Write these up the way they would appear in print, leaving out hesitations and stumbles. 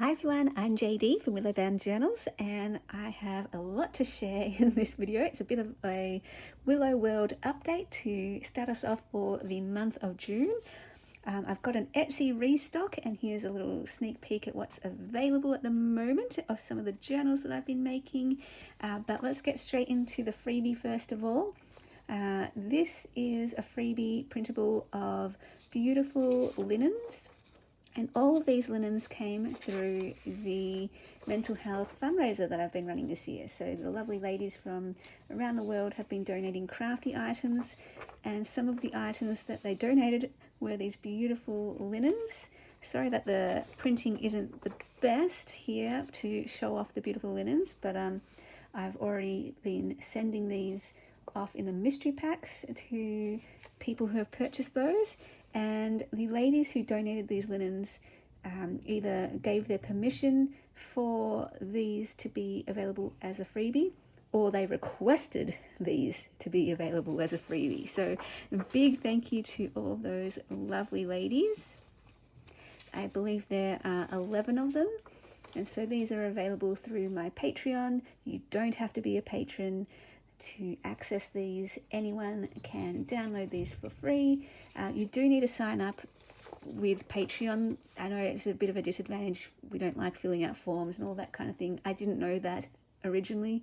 Hi everyone, I'm JD from Willow World Journals and I have a lot to share in this video. It's a bit of a Willow World update to start us off for the month of June. I've got an Etsy restock and here's a little sneak peek at what's available at the moment of some of the journals that I've been making. But let's get straight into the freebie first of all. This is a freebie printable of beautiful linens. And all of these linens came through the mental health fundraiser that I've been running this year. So the lovely ladies from around the world have been donating crafty items, and some of the items that they donated were these beautiful linens. Sorry that the printing isn't the best here to show off the beautiful linens, but I've already been sending these off in the mystery packs to people who have purchased those. And the ladies who donated these linens either gave their permission for these to be available as a freebie, or they requested these to be available as a freebie. So a big thank you to all of those lovely ladies. I believe there are 11 of them. And so these are available through my Patreon. You don't have to be a patron to access these. Anyone can download these for free. You do need to sign up with Patreon. I know it's a bit of a disadvantage. We don't like filling out forms and all that kind of thing. I didn't know that originally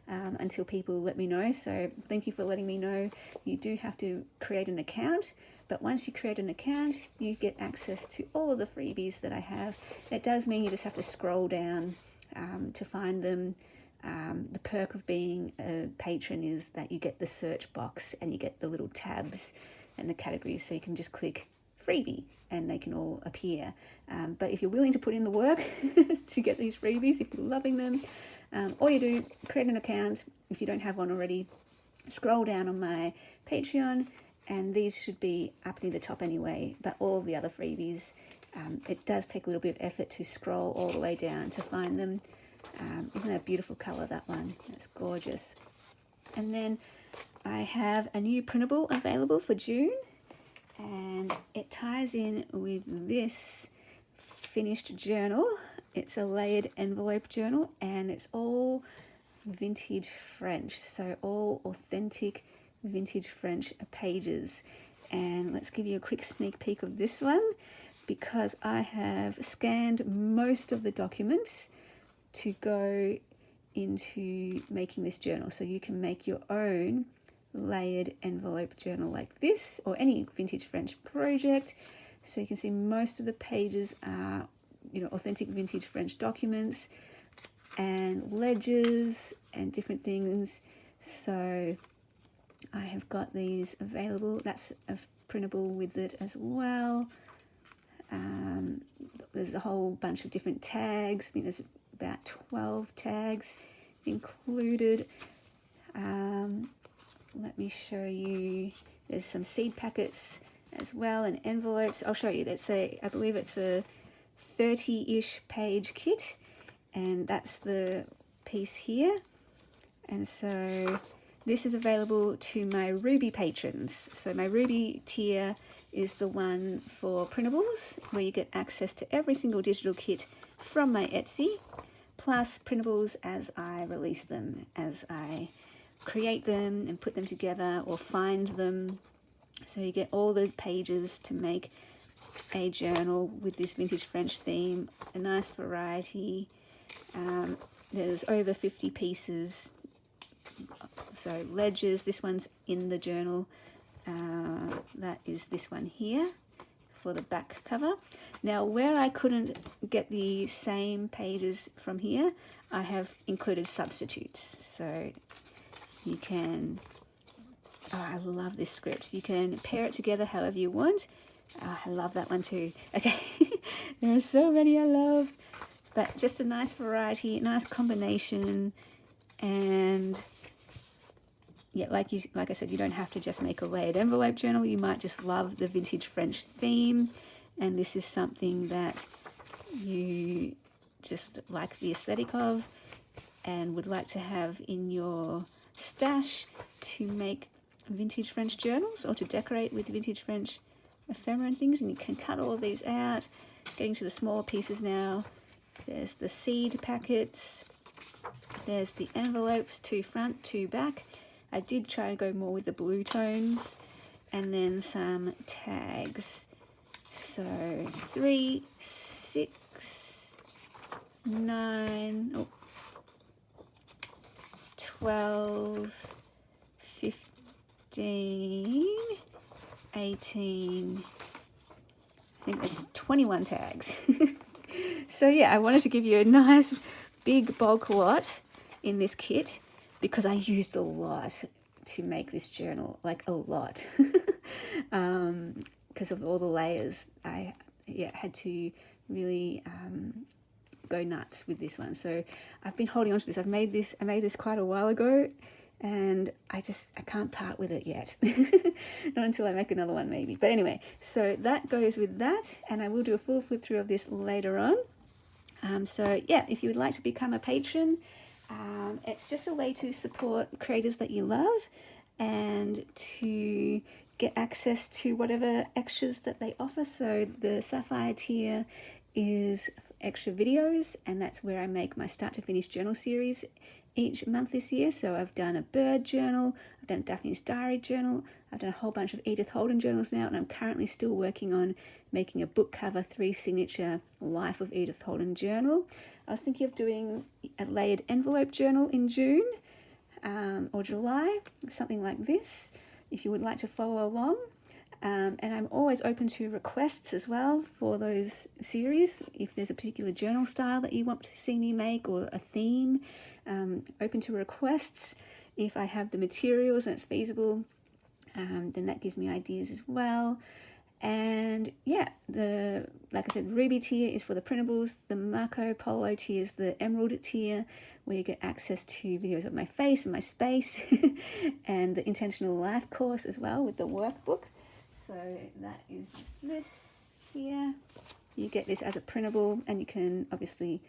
until people let me know. So thank you for letting me know. You do have to create an account, but once you create an account, you get access to all of the freebies that I have. It does mean you just have to scroll down to find them. The perk of being a patron is that you get the search box and you get the little tabs and the categories, so you can just click freebie and they can all appear. But if you're willing to put in the work to get these freebies, if you're loving them, all you do, create an account. If you don't have one already, scroll down on my Patreon and these should be up near the top anyway, but all of the other freebies, it does take a little bit of effort to scroll all the way down to find them. Isn't that a beautiful colour, that one? That's gorgeous. And then I have a new printable available for June, and it ties in with this finished journal. It's a layered envelope journal and it's all vintage French, so all authentic vintage French pages. And let's give you a quick sneak peek of this one, because I have scanned most of the documents to go into making this journal. So you can make your own layered envelope journal like this, or any vintage French project. So you can see most of the pages are, authentic vintage French documents and ledgers and different things. So I have got these available. That's a printable with it as well. There's a whole bunch of different tags. I think there's about 12 tags included. Let me show you. There's some seed packets as well and envelopes. I'll show you. I believe it's a 30-ish page kit, and that's the piece here. And so this is available to my Ruby patrons. So my Ruby tier is the one for printables, where you get access to every single digital kit from my Etsy, plus printables as I release them, as I create them and put them together or find them. So you get all the pages to make a journal with this vintage French theme, a nice variety. There's over 50 pieces. So ledgers, this one's in the journal. That is this one here for the back cover. Now, where I couldn't get the same pages from here, I have included substitutes. So you can, I love this script. You can pair it together however you want. I love that one too. Okay, there are so many I love, but just a nice variety, a nice combination. And yeah, like I said, you don't have to just make a layered envelope journal. You might just love the vintage French theme, and this is something that you just like the aesthetic of and would like to have in your stash to make vintage French journals or to decorate with vintage French ephemera and things. And you can cut all of these out. Getting to the smaller pieces now, There's the seed packets. There's the envelopes, 2 front, 2 back. I did try to go more with the blue tones. And then some tags. So 3, 6, 9, 12, 15, 18, I think there's 21 tags. So yeah, I wanted to give you a nice big bulk lot in this kit because I used a lot to make this journal, like a lot. Because of all the layers, I had to really go nuts with this one. So I've been holding on to this. I made this quite a while ago, and I can't part with it yet. Not until I make another one maybe. But anyway, so that goes with that, and I will do a full flip through of this later on. So yeah, if you would like to become a patron, it's just a way to support creators that you love and to get access to whatever extras that they offer. So the Sapphire tier is extra videos, and that's where I make my start to finish journal series each month this year. So I've done a bird journal, I've done a Daphne's Diary journal, I've done a whole bunch of Edith Holden journals now, and I'm currently still working on making a book cover 3 signature Life of Edith Holden journal. I was thinking of doing a layered envelope journal in June or July, something like this, if you would like to follow along. And I'm always open to requests as well for those series. If there's a particular journal style that you want to see me make, or a theme, open to requests. If I have the materials and it's feasible, then that gives me ideas as well. And yeah, like I said, Ruby tier is for the printables. The Marco Polo tier is the Emerald tier, where you get access to videos of my face and my space, and the Intentional Life course as well with the workbook. So that is this here. You get this as a printable, and you can obviously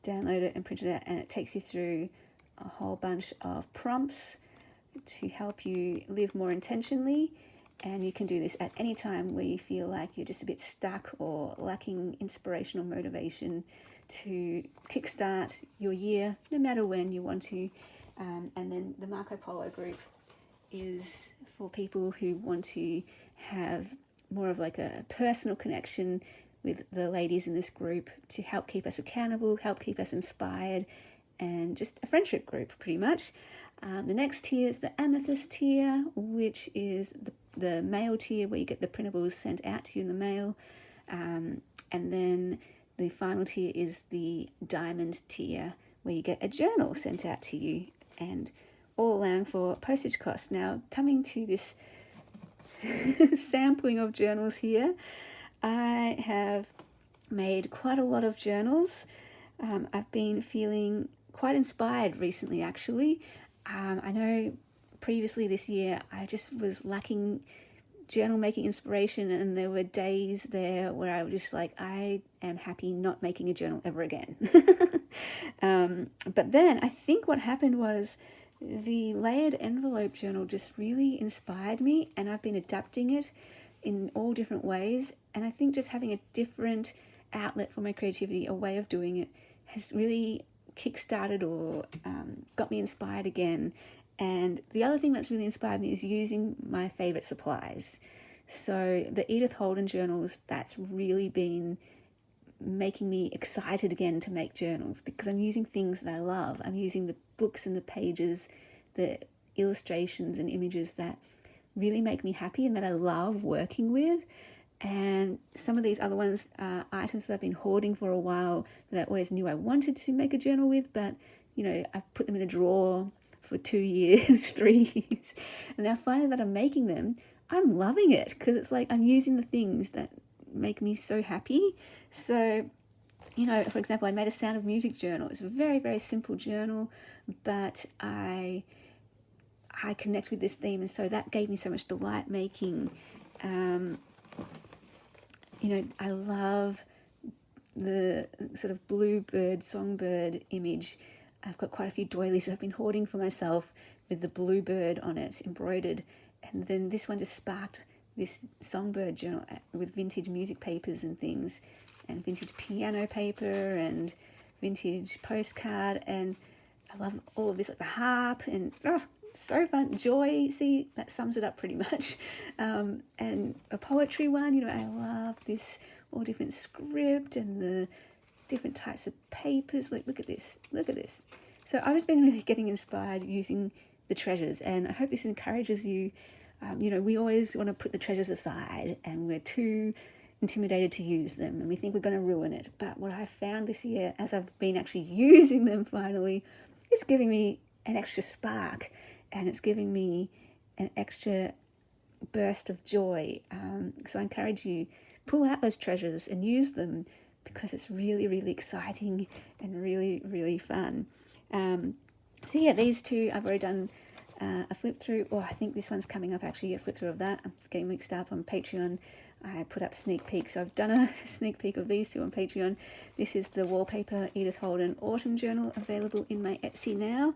download it and print it out, and it takes you through a whole bunch of prompts to help you live more intentionally. And you can do this at any time where you feel like you're just a bit stuck or lacking inspiration or motivation to kickstart your year, no matter when you want to. And then the Marco Polo group is for people who want to have more of like a personal connection with the ladies in this group, to help keep us accountable, help keep us inspired, and just a friendship group pretty much. The next tier is the Amethyst tier, which is the mail tier, where you get the printables sent out to you in the mail. And then the final tier is the Diamond tier, where you get a journal sent out to you, and all allowing for postage costs. Now, coming to this sampling of journals here, I have made quite a lot of journals. I've been feeling quite inspired recently, actually. I know previously this year I just was lacking journal making inspiration, and there were days there where I was just like, I am happy not making a journal ever again. But then I think what happened was the layered envelope journal just really inspired me, and I've been adapting it in all different ways. And I think just having a different outlet for my creativity, a way of doing it, has really kickstarted or got me inspired again. And the other thing that's really inspired me is using my favorite supplies. So the Edith Holden journals, that's really been making me excited again to make journals, because I'm using things that I love. I'm using the books and the pages, the illustrations and images that really make me happy and that I love working with. And some of these other ones are items that I've been hoarding for a while, that I always knew I wanted to make a journal with, but you know, I've put them in a drawer for 2 years, 3 years, and now finally that I'm making them, I'm loving it, because it's like I'm using the things that make me so happy. So, you know, for example, I made a Sound of Music journal. It's a very, very simple journal, but I connect with this theme, and so that gave me so much delight making. You know, I love the sort of bluebird, songbird image. I've got quite a few doilies that I've been hoarding for myself with the bluebird on it embroidered. And then this one just sparked this songbird journal with vintage music papers and things. and vintage piano paper and vintage postcard, and I love all of this, like the harp, and so fun. Joy, see, that sums it up pretty much. And a poetry one, you know, I love this, all different script and the different types of papers. Like, look at this, look at this. So I've just been really getting inspired using the treasures, and I hope this encourages you. You know, we always want to put the treasures aside, and we're too intimidated to use them, and we think we're going to ruin it. But what I found this year, as I've been actually using them finally, it's giving me an extra spark, and it's giving me an extra burst of joy. So I encourage you, pull out those treasures and use them, because it's really, really exciting and really, really fun. So yeah, these two I've already done a flip through, or I think this one's coming up actually, a flip through of that. I'm getting mixed up. On Patreon I put up sneak peeks, so I've done a sneak peek of these two on Patreon. This is the wallpaper Edith Holden autumn journal, available in my Etsy now,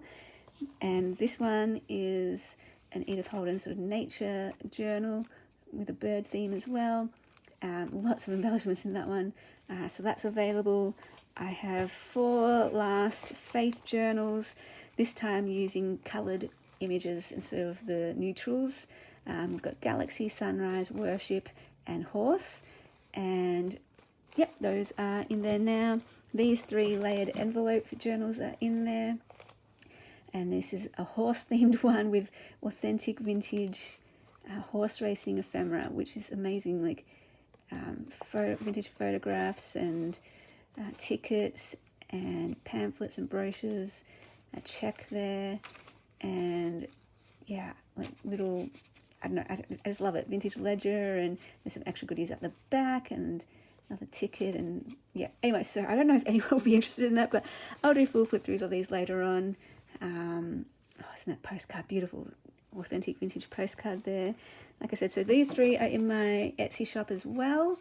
and this one is an Edith Holden sort of nature journal with a bird theme as well. Lots of embellishments in that one, so that's available. I have 4 last faith journals, this time using coloured images instead of the neutrals. We've got Galaxy, Sunrise, Worship and Horse, and yep, those are in there now. These 3 layered envelope journals are in there, and this is a horse themed one with authentic vintage horse racing ephemera, which is amazing, like vintage photographs and tickets and pamphlets and brochures, a check there, and yeah, like little, I don't know, I just love it. Vintage ledger, and there's some extra goodies at the back and another ticket, and yeah. Anyway, so I don't know if anyone will be interested in that, but I'll do full flip throughs of these later on. Isn't that postcard beautiful? Authentic vintage postcard there. Like I said, so these 3 are in my Etsy shop as well.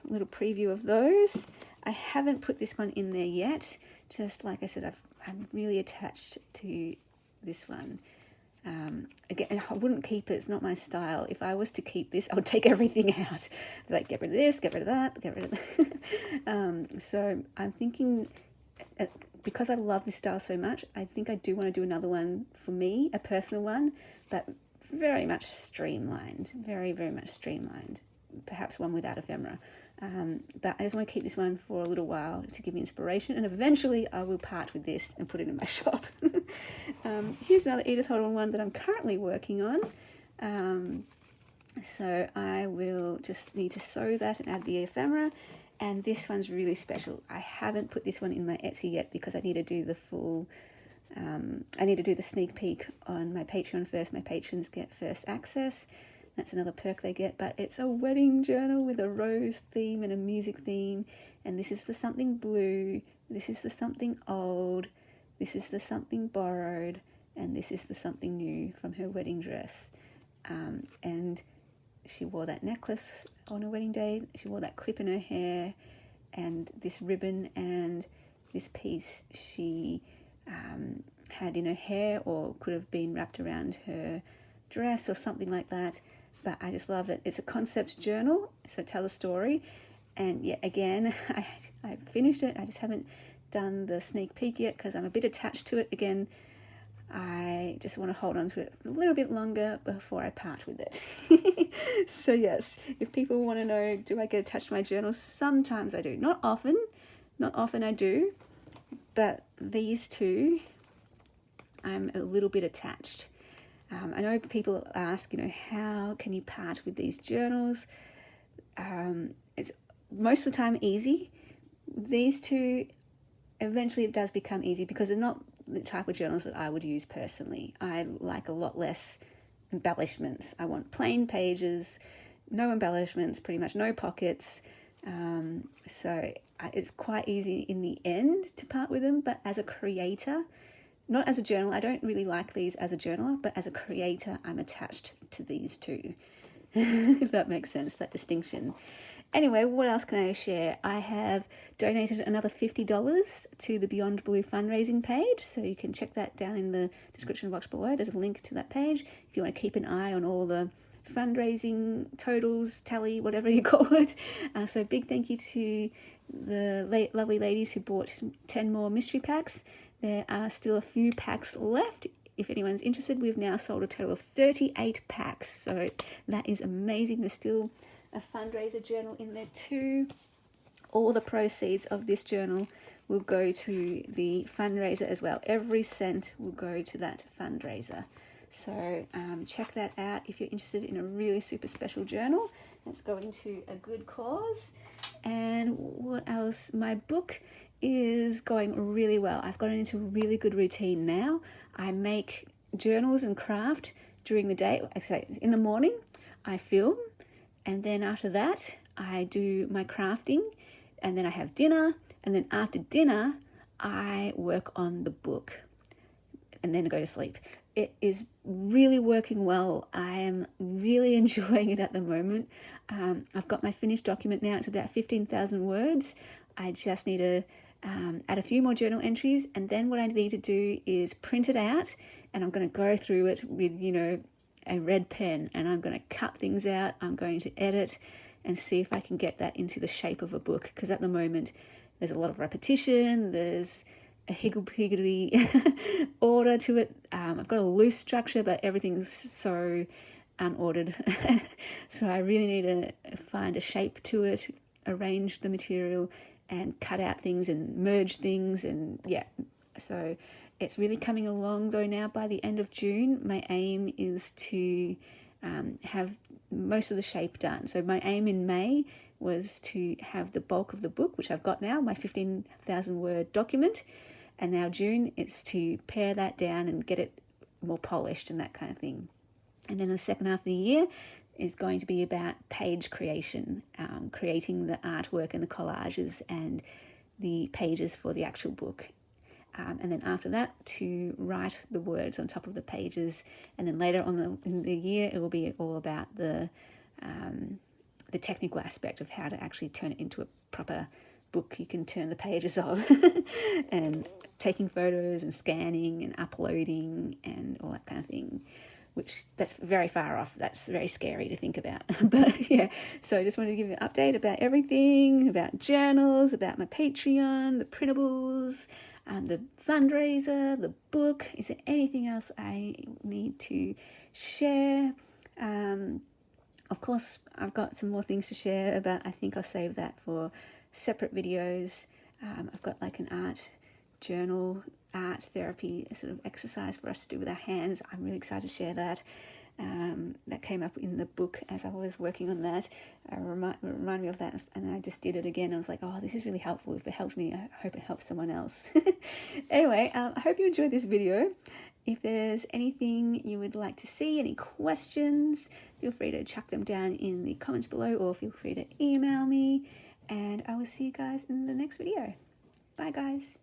A little preview of those. I haven't put this one in there yet. Just like I said, I'm really attached to this one. Again, I wouldn't keep it. It's not my style. If I was to keep this, I would take everything out. Like, get rid of this, get rid of that, get rid of that. So I'm thinking, because I love this style so much, I think I do want to do another one for me, a personal one, but very much streamlined. Very, very much streamlined. Perhaps one without ephemera. But I just want to keep this one for a little while to give me inspiration, and eventually I will part with this and put it in my shop. Here's another Edith Holden one that I'm currently working on. So I will just need to sew that and add the ephemera, and this one's really special. I haven't put this one in my Etsy yet because I need to do the full, I need to do the sneak peek on my Patreon first. My patrons get first access. That's another perk they get, but it's a wedding journal with a rose theme and a music theme, and this is the something blue, this is the something old, this is the something borrowed, and this is the something new from her wedding dress. And she wore that necklace on her wedding day, she wore that clip in her hair, and this ribbon and this piece she had in her hair, or could have been wrapped around her dress or something like that. But I just love it. It's a concept journal, so tell a story. And yeah, again, I finished it. I just haven't done the sneak peek yet because I'm a bit attached to it. Again, I just want to hold on to it a little bit longer before I part with it. So yes, if people want to know, do I get attached to my journals? Sometimes I do. Not often. Not often I do. But these 2, I'm a little bit attached. I know people ask, you know, how can you part with these journals? It's most of the time easy. These 2, eventually it does become easy because they're not the type of journals that I would use personally. I like a lot less embellishments. I want plain pages, no embellishments, pretty much no pockets. So it's quite easy in the end to part with them, but as a creator, not as a journal, I don't really like these as a journaler, but as a creator, I'm attached to these 2. If that makes sense, that distinction. Anyway, what else can I share? I have donated another $50 to the Beyond Blue fundraising page, so you can check that down in the description box below. There's a link to that page if you want to keep an eye on all the fundraising totals, tally, whatever you call it. So big thank you to the lovely ladies who bought 10 more mystery packs. There are still a few packs left. If anyone's interested, we've now sold a total of 38 packs. So that is amazing. There's still a fundraiser journal in there too. All the proceeds of this journal will go to the fundraiser as well. Every cent will go to that fundraiser. So check that out if you're interested in a really super special journal that's going to a good cause. And what else? My book is going really well. I've gotten into a really good routine now. I make journals and craft during the day. I say in the morning I film, and then after that I do my crafting, and then I have dinner, and then after dinner I work on the book, and then I go to sleep. It is really working well. I am really enjoying it at the moment. I've got my finished document now. It's about 15,000 words. I just need to add a few more journal entries, and then what I need to do is print it out, and I'm going to go through it with, a red pen, and I'm going to cut things out. I'm going to edit and see if I can get that into the shape of a book, because at the moment there's a lot of repetition, there's a higgledy order to it. I've got a loose structure, but everything's so unordered. So I really need to find a shape to it, arrange the material, and cut out things and merge things, and yeah. So it's really coming along though now. By the end of June, my aim is to have most of the shape done. So my aim in May was to have the bulk of the book, which I've got now, my 15,000 word document. And now June, it's to pare that down and get it more polished and that kind of thing. And then the second half of the year is going to be about page creation, creating the artwork and the collages and the pages for the actual book. And then after that, to write the words on top of the pages. And then later on in the year, it will be all about the technical aspect of how to actually turn it into a proper book you can turn the pages of, and taking photos and scanning and uploading and all that kind of thing, which that's very far off. That's very scary to think about. But yeah, so I just wanted to give you an update about everything, about journals, about my Patreon, the printables, the fundraiser, the book. Is there anything else I need to share? Of course, I've got some more things to share, but I think I'll save that for separate videos. I've got like an art journal, art therapy sort of exercise for us to do with our hands. I'm really excited to share that. That came up in the book as I was working on that. Remind me of that, and I just did it again. I was like, oh, this is really helpful. If it helped me, I hope it helps someone else. Anyway, I hope you enjoyed this video. If there's anything you would like to see, any questions, feel free to chuck them down in the comments below, or feel free to email me, and I will see you guys in the next video. Bye guys.